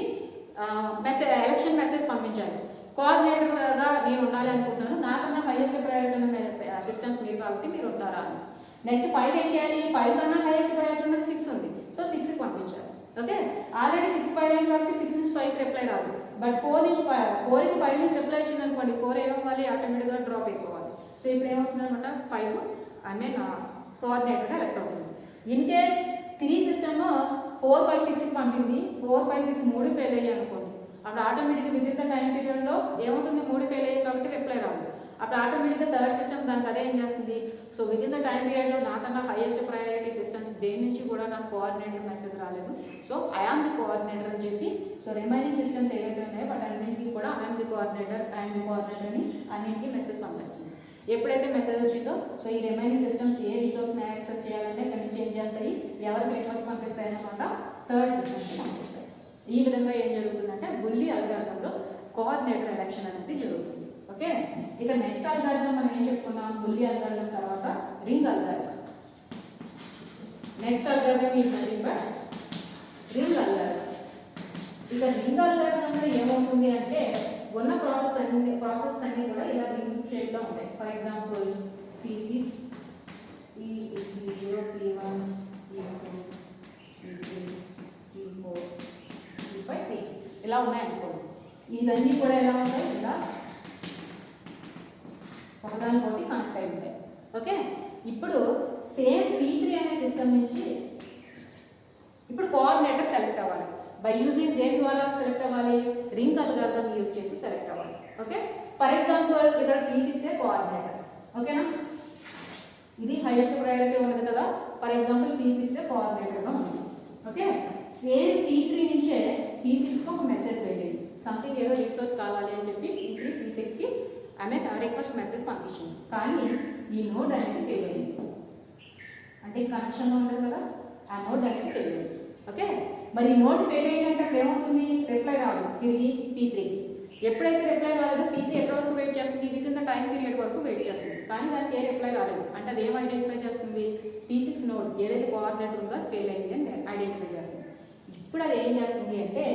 ఎలక్షన్ మెసేజ్ పంపించాలి. కోఆర్డినేటర్గా నేను ఉండాలి అనుకుంటున్నాను, నాకన్నా హైయెస్ట్ ప్రయారిటీ ఉన్న సిస్టమ్స్ మీరు కాబట్టి మీరు ఉంటారా అని. నెక్స్ట్ 5 ఏం చేయాలి, 5 కన్నా హైయెస్ట్ ప్రయారిటీ ఉన్నది 6 ఉంది, సో 6కి పంపించాలి. ఓకే, ఆల్రెడీ 6 ఫైల్ అయింది కాబట్టి 6 నుంచి 5కి రిప్లై రాదు. బట్ 4కి 5 నుంచి రిప్లై వచ్చింది అనుకోండి, 4 ఏమవ్వాలి, ఆటోమేటిక్గా డ్రాప్ అయిపోవాలి. సో ఇప్పుడు ఏమవుతుంది అనమాట, 5 కోఆర్డినేటర్గా ఎలక్ట్ అవుతుంది. ఇన్ కేస్ 3 సిస్టమ్ 4, 5, 6కి పంపింది, 4, 5, 6 3 ఫెయిల్ అయ్యాయి అనుకోండి, అప్పుడు ఆటోమేటిక్గా విత్ ఇన్ ద టైం పీరియడ్లో ఏమవుతుంది, 3 ఫెయిల్ అయ్యాయి కాబట్టి రిప్లై రాదు. అప్పుడు ఆటోమేటిక్గా థర్డ్ సిస్టమ్ దానికి అదే ఏం చేస్తుంది, so within the time పీరియడ్లో నాకన్నా హైయెస్ట్ ప్రయారిటీ సిస్టమ్స్ దేని నుంచి కూడా నాకు కోఆర్డినేటర్ మెసేజ్ రాలేదు, so I am the coordinator అని చెప్పి, సో రిమైనింగ్ సిస్టమ్స్ ఏవైతే ఉన్నాయో వాటి అన్నింటికి కూడా ఐ ఆమ్ ది కోఆర్డినేటర్ అని అన్నింటికి మెసేజ్ పంపిస్తుంది. ఎప్పుడైతే మెసేజ్ వచ్చిందో, సో ఈ రిమైనింగ్ సిస్టమ్స్ ఏ రిసోర్స్ని యాక్సెస్ చేయాలంటే ఇక్కడ నుంచి ఏం చేస్తాయి, ఎవరికి రిక్వెస్ట్ పంపిస్తాయి అన్నమాట, థర్డ్ సిస్టమ్స్కి పంపిస్తాయి. ఈ విధంగా ఏం జరుగుతుందంటే బుల్లి అల్గారిథంలో కోఆర్డినేటర్ ఎలక్షన్ అనేది జరుగుతుంది. ఓకే, ఇక నెక్స్ట్ అల్గారిథం మనం ఏం చెప్పుకున్నాం, బుల్లి అల్గారిథం తర్వాత ring algorithm. Next algorithm is nothing but ring algorithm. ఇక రింగ్ అల్గారిథంలో ఏమవుతుంది అంటే ఉన్న ప్రాసెస్ అన్ని కూడా ఇలా రింగ్ షేప్లో ఉంటాయి. For example P6, P0, P1, P2, P3, P4, P5, P6 ఇలా ఉన్నాయనుకోండి. ఇవన్నీ కూడా ఎలా ఉంటాయి, ఇలా ఒకదానికోటి కనెక్ట్ అయి ఉంటాయి. ఓకే, ఇప్పుడు సేమ్ P3 అనే సిస్టమ్ నుంచి ఇప్పుడు కోఆర్డినేటర్ సెలెక్ట్ అవ్వాలి. బై యూజింగ్ దేని ద్వారా సెలెక్ట్ అవ్వాలి, రింగ్ అల్గారిథం యూజ్ చేసి సెలెక్ట్ అవ్వాలి. ఓకే, ఫర్ ఎగ్జాంపుల్ ఇక్కడ P6 కోఆర్డినేటర్. ఓకేనా, ఇది హైయెస్ట్ ప్రయారిటీ ఉన్నది కదా, ఫర్ ఎగ్జాంపుల్ P6 కోఆర్డినేటర్గా ఉంది. ఓకే, సేమ్ P3 నుంచే P6కి ఒక మెసేజ్ వెళ్ళింది, సంథింగ్ ఏదో రిసోర్స్ కావాలి అని చెప్పి P3 P6కి ఆమె రిక్వెస్ట్ మెసేజ్ పంపించింది. కానీ ఈ నోడ్ అనేది ఫెయిల్ అయింది, అంటే కనెక్షన్లో ఉంటుంది కదా, ఆ నోడ్ అనేది ఫెయిల్ అయింది. ఓకే, మరి ఈ నోడ్ ఫెయిల్ అయిందంటే అక్కడ ఏమవుతుంది, రిప్లై రాదు తిరిగి P3కి. ఎప్పుడైతే రిప్లై రాలేదో P3 ఎప్పటి వరకు వెయిట్ చేస్తుంది, with in the time period వరకు వెయిట్ చేస్తుంది. కానీ దానికి ఏ రిప్లై రాలేదు అంటే అది ఏం ఐడెంటిఫై చేస్తుంది, P6 నోడ్ ఏదైతే కోఆర్డినేటర్ ఉందో అది ఫెయిల్ అయింది అని ఐడెంటిఫై చేస్తుంది. ఇప్పుడు అది ఏం చేస్తుంది అంటే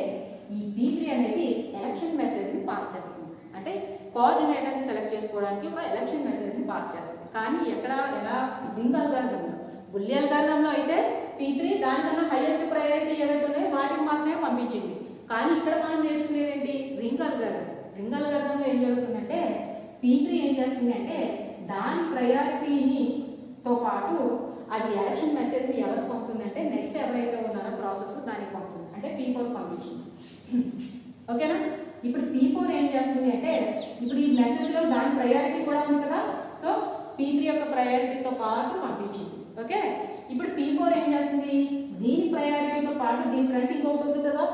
ఈ P3 అనేది ఎలక్షన్ మెసేజ్ని పాస్ చేస్తుంది, అంటే కోఆర్డినేటర్ని సెలెక్ట్ చేసుకోవడానికి ఒక ఎలక్షన్ మెసేజ్ని పాస్ చేస్తుంది. కానీ ఎలా రింగ్ అల్గారిథంలో, బుల్లి అల్గారిథంలో అయితే P3 దానికన్నా హైయెస్ట్ ప్రయారిటీ ఏవైతే ఉన్నాయో వాటికి మాత్రమే పంపించింది. కానీ ఇక్కడ మనం నేర్చుకునేది ఏంటి, రింగ్ అల్గారిథం. రింగ్ అల్గారిథంలో ఏం జరుగుతుందంటే P3 ఏం చేస్తుంది అంటే దాని ప్రయారిటీతో పాటు అది ఎలక్షన్ మెసేజ్ని ఎవరికి పంపుతుందంటే నెక్స్ట్ ఎవరైతే ఉన్నారో ప్రాసెస్ దానికి పంపుతుంది, అంటే P4 పంపించింది. ఓకేనా, ఇప్పుడు P4 ఏం చేస్తుంది అంటే ఇప్పుడు ఈ మెసేజ్లో దాని ప్రయారిటీ కూడా ఉంది కదా, సో P3 యొక్క ప్రయారిటీతో పాటు పంపించింది. ఓకే, ఇప్పుడు P4 ఏం చేస్తుంది, దీని ప్రయారిటీతో పాటు దీని ఫ్రంట్ ఇంకొకటి ఉంది కదా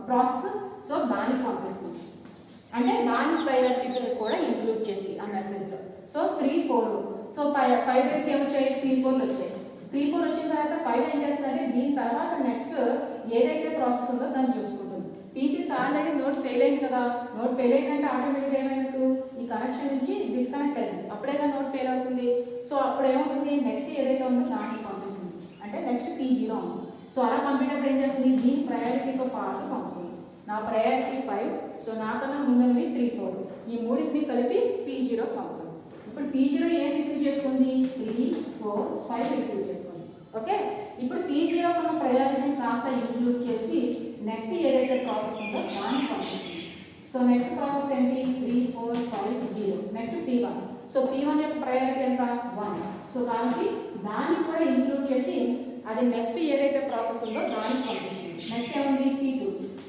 ప్రాసెస్, సో దానికి పంపిస్తుంది, అంటే దాని ప్రయారిటీ కూడా ఇంక్లూడ్ చేసి ఆ మెసేజ్లో. సో 3, 4, సో 5 అయితే ఏమొచ్చాయి, 3, 4 వచ్చాయి. 3, 4 వచ్చిన తర్వాత 5 ఏం చేస్తుంది, దీని తర్వాత నెక్స్ట్ ఏదైతే ప్రాసెస్ ఉందో దాన్ని చూసుకుంటుంది. P6 ఆల్రెడీ నోట్ ఫెయిల్ అయింది కదా, నోట్ ఫెయిల్ అయిందంటే ఆటోమేటిక్గా ఏమైనట్టు ఈ కనెక్షన్ నుంచి డిస్కనెక్ట్ అయింది, అప్పుడేగా నోట్ ఫెయిల్ అవుతుంది. సో అప్పుడు ఏమవుతుంది, నెక్స్ట్ ఏదైతే ఉందో దానికి పంపిస్తుంది, అంటే నెక్స్ట్ P0 ఉంది. సో అలా పంపేటప్పుడు ఏం చేస్తుంది, దీని ప్రయారిటీతో పాటు పంపుతుంది. నా ప్రయారిటీ 5, సో నాకన్నా ముందువి 3, 4, ఈ మూడింటిని కలిపి P0 పంపుతుంది. ఇప్పుడు P0 ఏం రిసీవ్ చేసుకుంది, 3, 4, 5 రిసీవ్ చేసుకుంది. ఓకే, ఇప్పుడు P0 మన ప్రయారిటీని కాస్త ఇంక్లూడ్ చేసి నెక్స్ట్ ఏదైతే ప్రాసెస్ ఉందో దానికి పంపిస్తుంది. సో నెక్స్ట్ ప్రాసెస్ ఏంటి, 3, 4, 5, 0. Next P1. సో P1 యొక్క ప్రయారిటీ ఎంత, 1. సో కాబట్టి దానికి కూడా ఇంక్లూడ్ చేసి అది నెక్స్ట్ ఏదైతే ప్రాసెస్ ఉందో దానికి పంపిస్తుంది. నెక్స్ట్ ఏముంది, P2.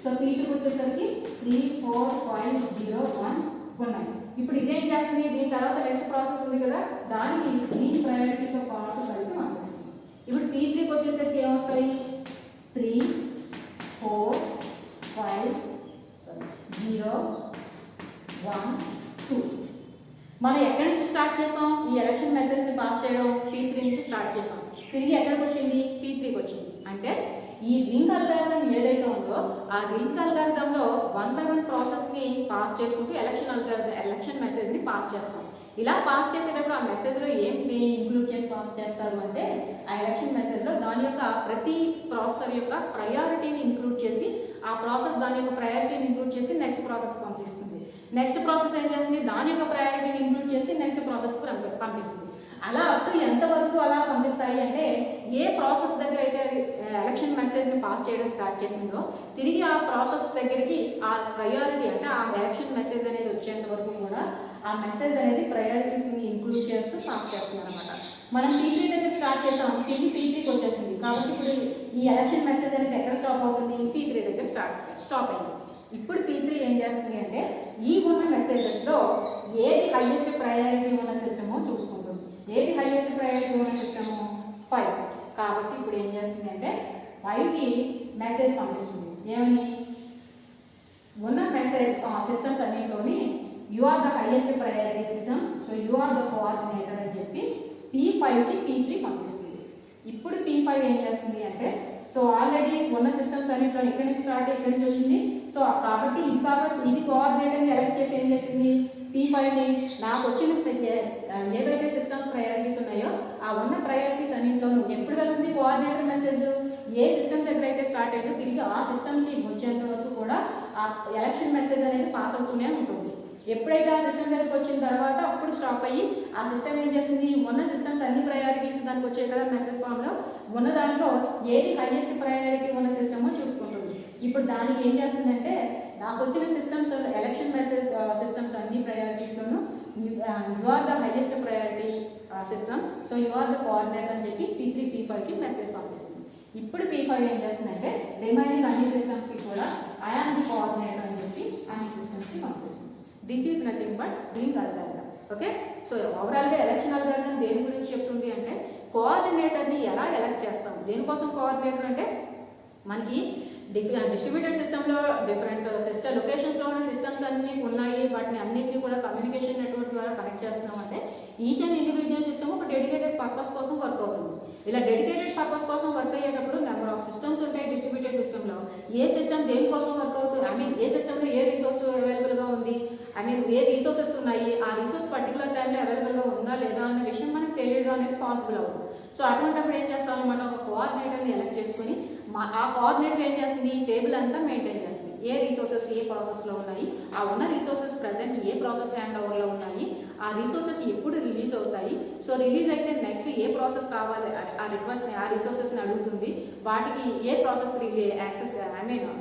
సో P2 వచ్చేసరికి 3, 4, 5, 0, 1 ఉన్నాయి. ఇప్పుడు ఇదేం చేస్తుంది, దీని తర్వాత నెక్స్ట్ ప్రాసెస్ ఉంది కదా, దానికి దీని ప్రయారిటీతో పాటు కలిపి పంపిస్తుంది. ఇప్పుడు P3కి వచ్చేసరికి ఏమొస్తాయి, 3, 4, 5, 0, 1, 2. మనం ఎక్కడి నుంచి స్టార్ట్ చేసాం, ఈ ఎలక్షన్ మెసేజ్ని పాస్ చేయడం P3 నుంచి స్టార్ట్ చేసాం. తిరిగి ఎక్కడికి వచ్చింది, P3కి వచ్చింది. అంటే ఈ రింగ్ అల్గారిథం ఏదైతే ఉందో ఆ రింగ్ అల్గారిథంలో 1 by 1 ప్రాసెస్ని పాస్ చేసుకుంటూ ఎలక్షన్ మెసేజ్ని పాస్ చేస్తాం. ఇలా పాస్ చేసేటప్పుడు ఆ మెసేజ్లో ఏం ఇంక్లూడ్ చేసి పాస్ చేస్తారు అంటే ఆ ఎలక్షన్ మెసేజ్లో దాని యొక్క ప్రతి ప్రాసెసర్ యొక్క ప్రయారిటీని ఇంక్లూడ్ చేసి ఆ ప్రాసెస్ దాని యొక్క ప్రయారిటీని ఇంక్లూడ్ చేసి నెక్స్ట్ ప్రాసెస్ పంపిస్తుంది. నెక్స్ట్ ప్రాసెస్ ఏం చేస్తుంది, దాని యొక్క ప్రయారిటీని ఇంక్లూడ్ చేసి నెక్స్ట్ ప్రాసెస్ పంపిస్తుంది. అలా అప్ టు ఎంతవరకు అలా పంపిస్తాయి అంటే ఏ ప్రాసెస్ దగ్గర అయితే ఎలక్షన్ మెసేజ్ని పాస్ చేయడం స్టార్ట్ చేసిందో తిరిగి ఆ ప్రాసెస్ దగ్గరికి ఆ ప్రయారిటీ అంటే ఆ ఎలక్షన్ మెసేజ్ అనేది వచ్చేంత వరకు కూడా ఆ మెసేజ్ అనేది ప్రయారిటీస్ని ఇంక్లూడ్ చేస్తూ పాస్ చేస్తుంది అనమాట. మనం P3 దగ్గర స్టార్ట్ చేసాం, తిరిగి P3కి వచ్చేసింది. కాబట్టి ఇప్పుడు ఈ ఎలక్షన్ మెసేజ్ అనేది ఎక్కడ స్టాప్ అవుతుంది, P3 దగ్గర స్టాప్ అయింది. ఇప్పుడు P3 ఏం చేస్తుంది అంటే ఈ ఉన్న మెసేజెస్లో ఏది హైయెస్ట్ ప్రయారిటీ ఉన్న సిస్టమో చూసుకుంటుంది. ఏది హైయెస్ట్ ప్రయారిటీ ఉన్న సిస్టము, 5. కాబట్టి ఇప్పుడు ఏం చేస్తుంది అంటే 5కి మెసేజ్ పంపిస్తుంది. ఏమని, ఉన్న మెసేజ్ సిస్టమ్స్ అన్నింటిలోని you are the highest priority system, so you are the coordinator అని చెప్పి P5కి P3 పంపిస్తుంది. ఇప్పుడు P5 ఏం చేస్తుంది అంటే సో ఆల్రెడీ ఉన్న సిస్టమ్స్ అన్నింటిలో ఎక్కడి నుంచి స్టార్ట్ ఎక్కడి నుంచి వచ్చింది, సో కాబట్టి ఇది కోఆర్డినేటర్ని ఎలక్ట్ చేసి ఏం చేసింది, P5ని నాకు వచ్చిన ఏవైతే సిస్టమ్స్ ప్రయారిటీస్ ఉన్నాయో ఆ ఉన్న ప్రయారిటీస్ అన్నింటిలోనూ ఎప్పుడు వెళ్తుంది కోఆర్డినేటర్ మెసేజ్, ఏ సిస్టమ్ దగ్గర అయితే స్టార్ట్ అయిందో తిరిగి ఆ సిస్టమ్కి వచ్చేంత వరకు కూడా ఆ ఎలక్షన్ మెసేజ్ అనేది పాస్ అవుతూనే ఉంటుంది. ఎప్పుడైతే ఆ సిస్టమ్ దగ్గరికి వచ్చిన తర్వాత అప్పుడు స్టాప్ అయ్యి ఆ సిస్టమ్ ఏం చేసింది, ఉన్న సిస్టమ్స్ అన్ని ప్రయారిటీస్ దానికి వచ్చాయి కదా మెసేజ్ ఫామ్లో, ఉన్న దాంట్లో ఏది హైయెస్ట్ ప్రయారిటీ ఉన్న సిస్టమో చూసుకుంటుంది. ఇప్పుడు దానికి ఏం చేస్తుందంటే నాకు వచ్చిన సిస్టమ్స్ ఎలక్షన్ మెసేజ్ సిస్టమ్స్ అన్ని ప్రయారిటీస్లోనూ you are the highest priority system, so you are the coordinator అని చెప్పి P3 P5కి మెసేజ్ పంపిస్తుంది. ఇప్పుడు P5 ఏం చేస్తుందంటే రిమైనింగ్ అన్ని సిస్టమ్స్కి కూడా ఐ ఆమ్ ది కోఆర్డినేటర్ అని చెప్పి అన్ని సిస్టమ్స్కి పంపిస్తుంది. This is nothing but ring algorithm. Okay, so ఓవరాల్గా ఎలక్షన్ అల్గారిథం దేని గురించి చెప్తుంది అంటే కోఆర్డినేటర్ని ఎలా ఎలక్ట్ చేస్తాం. దేనికోసం కోఆర్డినేటర్ అంటే మనకి డిస్ట్రిబ్యూటెడ్ సిస్టంలో డిఫరెంట్ లొకేషన్స్లో ఉన్న సిస్టమ్స్ అన్నీ ఉన్నాయి, వాటిని అన్నింటినీ కూడా కమ్యూనికేషన్ నెట్వర్క్ ద్వారా కనెక్ట్ చేస్తున్నాం అంటే ఈచ్ అండ్ ఇండివిజువల్ సిస్టమ్ ఒక డెడికేటెడ్ పర్పస్ కోసం వర్క్ అవుతుంది. ఇలా డెడికేటెడ్ పర్పస్ కోసం వర్క్ అయ్యేటప్పుడు నెంబర్ ఆఫ్ సిస్టమ్స్ ఉంటాయి డిస్ట్రిబ్యూటెడ్ సిస్టంలో. ఏ సిస్టమ్ దేనికోసం వర్క్ అవుతుంది, ఏ సిస్టంలో ఏ రిసోర్స్ అవైలబుల్గా ఉంది, ఏ రిసోర్సెస్ ఉన్నాయి, ఆ రిసోర్స్ పర్టికులర్ టైంలో అవైలబుల్గా ఉందా లేదా అనే విషయం మనకు తెలియడం అనేది పాసిబుల్ అవుతుంది. సో అటువంటిప్పుడు ఏం చేస్తాం అనమాట, ఒక కోఆర్డినేటర్ని ఎలక్ట్ చేసుకుని ఆ కోఆర్డినేటర్ ఏం చేస్తుంది, టేబుల్ అంతా మెయింటైన్ చేస్తుంది. ఏ రిసోర్సెస్ ఏ ప్రాసెస్లో ఉన్నాయి, ఆ ఉన్న రిసోర్సెస్ ప్రజెంట్ ఏ ప్రాసెస్ హ్యాండ్ ఓవర్లో ఉన్నాయి, ఆ రిసోర్సెస్ ఎప్పుడు రిలీజ్ అవుతాయి, సో రిలీజ్ అయితే నెక్స్ట్ ఏ ప్రాసెస్ కావాలి ఆ రిక్వెస్ట్ని ఆ రిసోర్సెస్ని అడుగుతుంది, వాటికి ఏ ప్రాసెస్ యాక్సెస్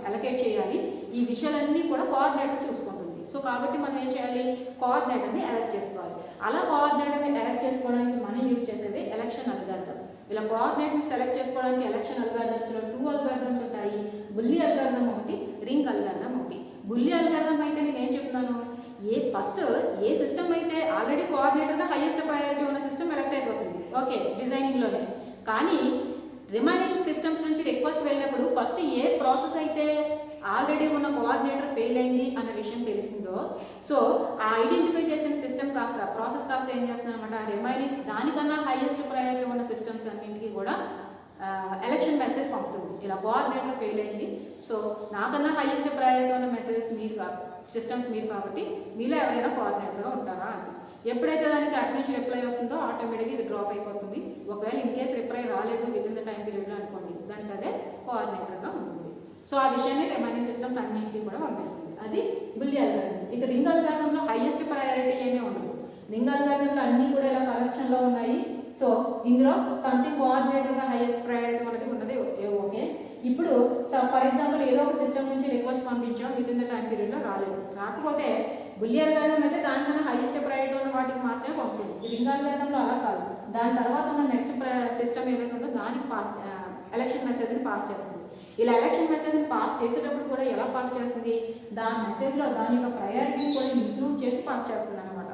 అలొకేట్ చేయాలి, ఈ విషయాలన్నీ కూడా కోఆర్డినేటర్ చూసుకుంటుంది. సో కాబట్టి మనం ఏం చేయాలి, కోఆర్డినేటర్ని ఎలక్ట్ చేసుకోవాలి. అలా కోఆర్డినేటర్ని ఎలక్ట్ చేసుకోవడానికి మనం యూజ్ చేసేది ఎలక్షన్ అల్గారిథం. ఇలా కోఆర్డినేటర్ని సెలెక్ట్ చేసుకోవడానికి ఎలక్షన్ అల్గారిథమ్స్లో 2 అల్గారిథమ్స్ ఉంటాయి. బుల్లి అల్గారిథం ఒకటి, రింగ్ అల్గారిథం ఒకటి. బుల్లి అల్గారిథం అయితే నేను ఏం చెప్తున్నాను, ఏ సిస్టమ్ అయితే ఆల్రెడీ కోఆర్డినేటర్గా హైయెస్ట్ ప్రయారిటీ ఉన్న సిస్టమ్ ఎలక్ట్ అయిపోతుంది, ఓకే డిజైనింగ్లోనే. కానీ రిమైనింగ్ సిస్టమ్స్ నుంచి రిక్వెస్ట్ వెళ్ళినప్పుడు ఫస్ట్ ఏ ప్రాసెస్ అయితే ఆల్రెడీ ఉన్న కోఆర్డినేటర్ ఫెయిల్ అయింది అన్న విషయం తెలిసిందో, సో ఆ ఐడెంటిఫై చేసిన సిస్టమ్ ప్రాసెస్ కాస్త ఏం చేస్తుంది అనమాట, రిమైనింగ్ దానికన్నా హైయెస్ట్ ప్రయారిటీ ఉన్న సిస్టమ్స్ అన్నింటికి కూడా ఎలక్షన్ మెసేజ్ పంపుతుంది. ఇలా కోఆర్డినేటర్ ఫెయిల్ అయింది, సో నాకన్నా హైయెస్ట్ ప్రయారిటీ ఉన్న మెసేజెస్ మీరు సిస్టమ్స్ మీరు కాబట్టి మీలో ఎవరైనా కోఆర్డినేటర్గా ఉంటారా అని. ఎప్పుడైతే దానికి అటు నుంచి రిప్లై వస్తుందో ఆటోమేటిక్గా ఇది డ్రాప్ అయిపోతుంది. ఒకవేళ ఇన్ కేస్ రిప్లై రాలేదు విత్ ఇన్ ద టైం పీరియడ్లో అనుకోండి, దానికి అదే కోఆర్డినేటర్గా ఉంటుంది. సో ఆ విషయాన్ని రిమైనింగ్ సిస్టమ్స్ అన్నింటికి కూడా పంపిస్తుంది. అది బుల్లి అల్గారిథం. ఇక రింగ్ అల్గారిథంలో హైయెస్ట్ ప్రయారిటీ ఏమీ ఉండదు. రింగ్ అల్గారిథంలో అన్ని కూడా ఇలా కలెక్షన్లో ఉన్నాయి. సో ఇందులో సంథింగ్ కోఆర్డినేటర్గా హైయెస్ట్ ప్రయారిటీ మనకి ఉన్నది ఓకే. ఇప్పుడు ఫర్ ఎగ్జాంపుల్ ఏదో ఒక సిస్టమ్ నుంచి రిక్వెస్ట్ పంపించాం, విత్ ఇన్ ద టైం పీరియడ్లో రాలేదు. రాకపోతే బుల్లి అల్గారిథం అయితే దానికన్నా హైయెస్ట్ ప్రయారిటీ ఉన్న వాటికి మాత్రమే పంపుతుంది. రింగ్ అల్గారిథంలో అలా కాదు. దాని తర్వాత ఉన్న నెక్స్ట్ సిస్టమ్ ఏదైతే ఉందో దానికి ఎలక్షన్ మెసేజ్ని పాస్ చేస్తుంది. ఇలా ఎలక్షన్ మెసేజ్ని పాస్ చేసేటప్పుడు కూడా ఎలా పాస్ చేస్తుంది, దాని మెసేజ్లో దాని యొక్క ప్రయారిటీని కూడా ఇంక్లూడ్ చేసి పాస్ చేస్తుంది అనమాట.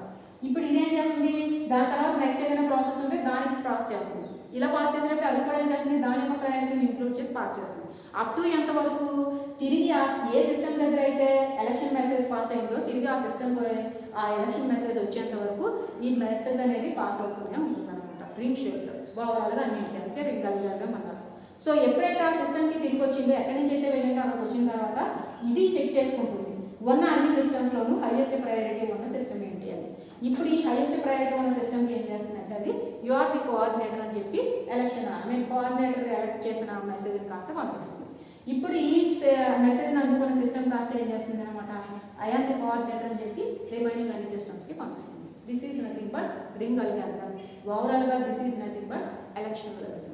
ఇప్పుడు ఇదేం చేస్తుంది, దాని తర్వాత నెక్స్ట్ ఏదైనా ప్రాసెస్ ఉంటే దానికి పాస్ చేస్తుంది. ఇలా పాస్ చేసేటప్పుడు అది కూడా ఏం చేస్తుంది, దాని యొక్క ప్రయారిటీని ఇంక్లూడ్ చేసి పాస్ చేస్తుంది. అప్ టు ఎంతవరకు, తిరిగి ఏ సిస్టమ్ దగ్గర అయితే ఎలక్షన్ మెసేజ్ పాస్ అయిందో తిరిగి ఆ సిస్టమ్ ఆ ఎలక్షన్ మెసేజ్ వచ్చేంత వరకు ఈ మెసేజ్ అనేది పాస్ అవుతూనే ఉంటుంది అనమాట. రింగ్ షేప్లో ఓవరాల్గా అన్నింటికి, అందుకే రింగ్ అల్గారిథం అన్నారు. సో ఎప్పుడైతే ఆ సిస్టమ్కి తిరిగి వచ్చిందో, ఎక్కడి నుంచి అయితే వెళ్ళిందో అక్కడికి వచ్చిన తర్వాత ఇది చెక్ చేసుకుంటుంది ఉన్న అన్ని సిస్టమ్స్లోనూ హైయెస్ట్ ప్రయారిటీ ఉన్న సిస్టమ్ ఏంటి అని. ఇప్పుడు ఈ హైయెస్ట్ ప్రయారిటీ ఉన్న సిస్టమ్కి ఏం చేస్తుందంటే అది యు ఆర్ ది కోఆర్డినేటర్ అని చెప్పి కోఆర్డినేటర్ ఎలక్ట్ చేసిన మెసేజ్ని కాస్త పంపిస్తుంది. ఇప్పుడు ఈ మెసేజ్ని అందుకున్న సిస్టమ్ కాస్త ఏం చేస్తుంది అనమాట, ఐ ఆమ్ ది కోఆర్డినేటర్ అని చెప్పి రిమైనింగ్ అన్ని సిస్టమ్స్కి పంపిస్తుంది. This is nothing but ring algorithm. ఓవరాల్గా this is nothing but election algorithm.